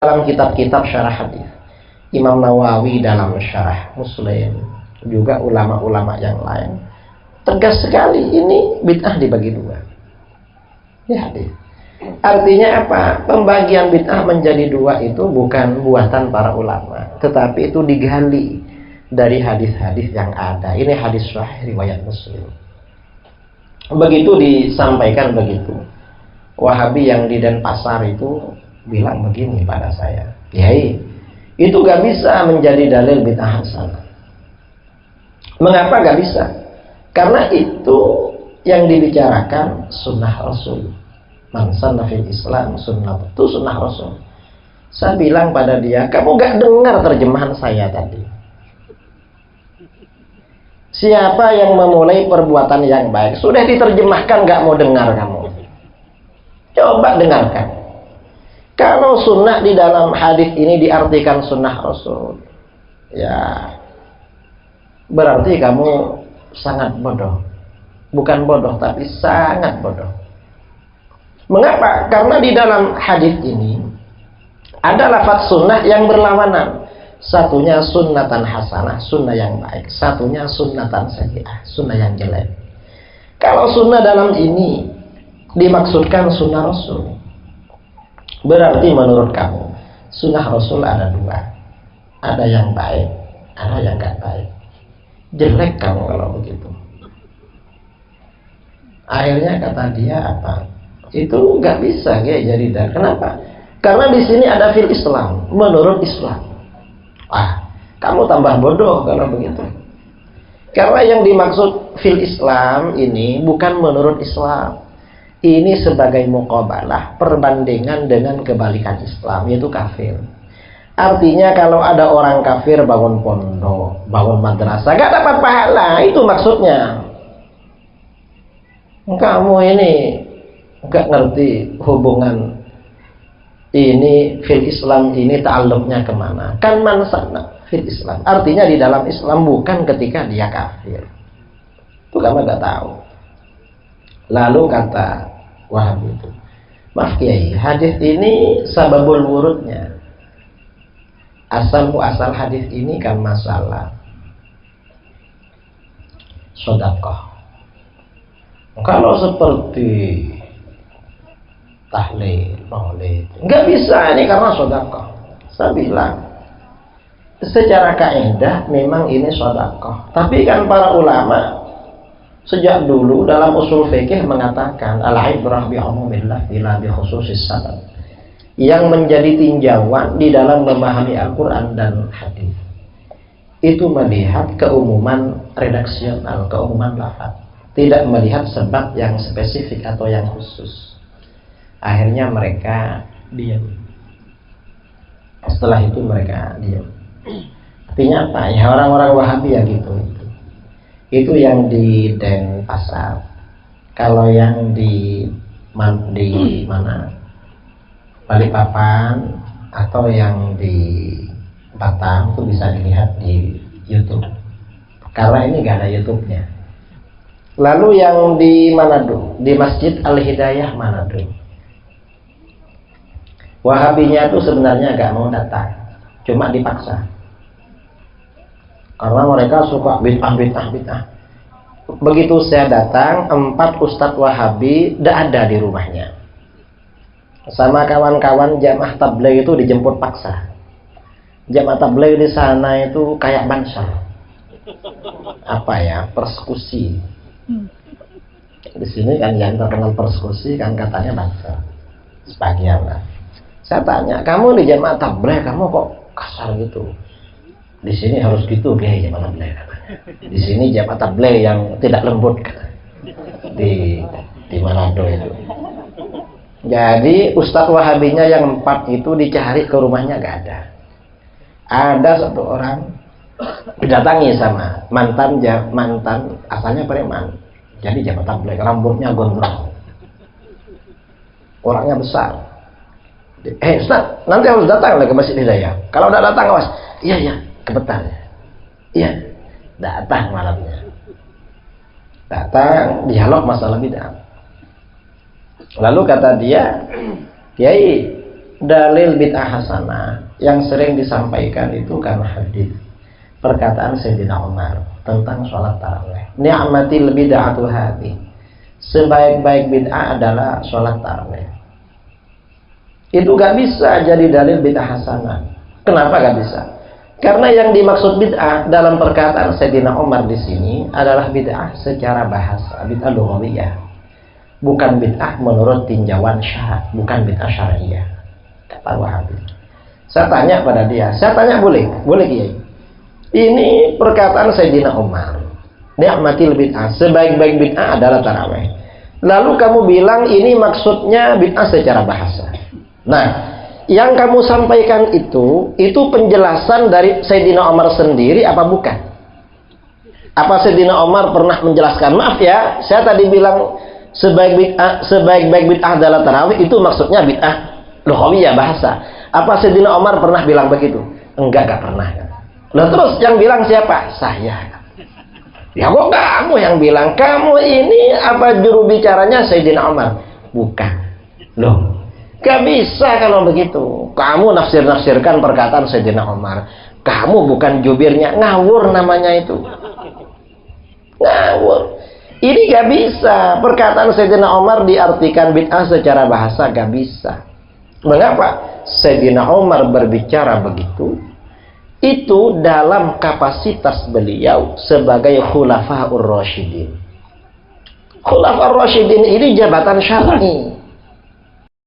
dalam kitab-kitab syarah hadis, Imam Nawawi dalam syarah Muslim, juga ulama-ulama yang lain, tegas sekali ini bid'ah dibagi dua. Ini hadis. Artinya apa? Pembagian bid'ah menjadi dua itu bukan buatan para ulama, tetapi itu digali dari hadis-hadis yang ada. Ini hadis sahih riwayat Muslim. Begitu disampaikan begitu, Wahabi yang di Denpasar itu bilang begini pada saya, Kiai, itu gak bisa menjadi dalil bid'ah hasanah. Mengapa gak bisa? Karena itu yang dibicarakan sunnah Rasul. Man sanna fil Islam sunnah, itu sunnah Rasul. Saya bilang pada dia, kamu gak dengar terjemahan saya tadi. Siapa yang memulai perbuatan yang baik, sudah diterjemahkan, gak mau dengar kamu. Coba dengarkan. Kalau sunnah di dalam hadis ini diartikan sunnah Rasul, ya berarti kamu sangat bodoh. Bukan bodoh, tapi sangat bodoh. Mengapa? Karena di dalam hadis ini ada lafaz sunnah yang berlawanan. Satunya sunnatan hasanah, sunnah yang baik. Satunya sunnatan sayyi'ah, sunnah yang jelek. Kalau sunnah dalam ini dimaksudkan sunnah Rasul, berarti menurut kamu sunnah Rasul ada dua. Ada yang baik, ada yang gak baik. Jelek kamu kalau begitu. Akhirnya kata dia apa? Itu nggak bisa ya jadi dalil. Kenapa? Karena di sini ada fil Islam, menurut Islam. Kamu tambah bodoh kalau begitu. Karena yang dimaksud fil Islam ini bukan menurut Islam. Ini sebagai muqabalah, perbandingan dengan kebalikan Islam, yaitu kafir. Artinya kalau ada orang kafir bangun pondok, bangun madrasah, gak dapat pahala, itu maksudnya. Kamu ini gak ngerti hubungan ini fil Islam ini ta'alluqnya kemana. Kan man sana fil Islam, artinya di dalam Islam, bukan ketika dia kafir. Itu kamu gak tahu. Lalu kata Wahabi itu, maaf Kiai, hadis ini sababul wurudnya, asal muasal hadis ini kan masalah sedekah. Kalau seperti tahlil, maulid, nggak bisa ini karena sedekah. Saya bilang secara kaidah memang ini sedekah, tapi kan para ulama sejak dulu dalam usul fikih mengatakan al-ibrah bi umumil lafzi la bi khususis sabab. Yang menjadi tinjauan di dalam memahami Al-Quran dan hadis itu melihat keumuman redaksional, keumuman lafaz, tidak melihat sebab yang spesifik atau yang khusus. Akhirnya mereka diam. Setelah itu mereka diam. Artinya apa? Ya orang-orang Wahabi ya gitu. Itu yang di Denpasar. Kalau yang di mana? Balikpapan atau yang di Batam itu bisa dilihat di YouTube. Karena ini gak ada YouTube-nya. Lalu yang di Manado, di Masjid Al-Hidayah Manado, Wahabinya itu sebenarnya gak mau datang, cuma dipaksa. Karena mereka suka bid'ah. Begitu saya datang, 4 ustadz Wahabi tidak ada di rumahnya. Sama kawan-kawan jamaah tabligh itu dijemput paksa. Jamaah tabligh di sana itu kayak banser. Apa ya? Persekusi. Di sini kan yang terkenal persekusi kan katanya banser. Sebagian lah. Saya tanya, kamu di jamaah tabligh kamu kok kasar gitu? Di sini harus gitu kayak jamaah tabligh. Di sini jamaah tabligh yang tidak lembut di Manado itu. Jadi Ustadz Wahabinya yang 4 itu dicari ke rumahnya gak ada. Ada 1 orang didatangi sama mantan asalnya preman. Jadi jamaah tabligh, rambutnya gondrong, orangnya besar. Ustadz, nanti harus datang lagi ke Masjid Hidayah. Kalau udah datang awas. Iya, kebetulan. Iya, datang malamnya. Datang, dialog masalah bid'ah. Lalu kata dia, Kiai, dalil bid'ah hasanah yang sering disampaikan itu karena hadis perkataan Sayyidina Umar tentang sholat tarawih. Ni'matil bid'atu hadhi. Sebaik-baik bid'ah adalah sholat tarawih. Itu gak bisa jadi dalil bid'ah hasanah. Kenapa gak bisa? Karena yang dimaksud bid'ah dalam perkataan Sayyidina Umar di sini adalah bid'ah secara bahasa, bid'ah lughawiyah. Bukan bid'ah menurut tinjauan syar'i, bukan bid'ah syariah. Kata Wahabi. Saya tanya pada dia, boleh Kiai. Ini perkataan Sayyidina Umar. Ni'matil bid'ah, sebaik-baik bid'ah adalah tarawih. Lalu kamu bilang ini maksudnya bid'ah secara bahasa. Nah, yang kamu sampaikan itu penjelasan dari Sayyidina Umar sendiri apa bukan? Apa Sayyidina Umar pernah menjelaskan? Maaf ya, saya tadi bilang sebaik-baik bid'ah adalah tarawih, itu maksudnya bid'ah lughawiyah bahasa. Apa Sayyidina Umar pernah bilang begitu? Enggak pernah. Nah terus yang bilang siapa? Saya. Ya kok kamu yang bilang? Kamu ini apa juru bicaranya Sayyidina Umar? Bukan. Loh, gak bisa kalau begitu. Kamu nafsir-nafsirkan perkataan Sayyidina Umar. Kamu bukan jubirnya. Ngawur namanya itu. Ngawur. Ini gak bisa. Perkataan Sayyidina Umar diartikan bid'ah secara bahasa gak bisa. Mengapa? Sayyidina Umar berbicara begitu itu dalam kapasitas beliau sebagai Khulafaur Rasyidin. Khulafaur Rasyidin ini jabatan syar'i.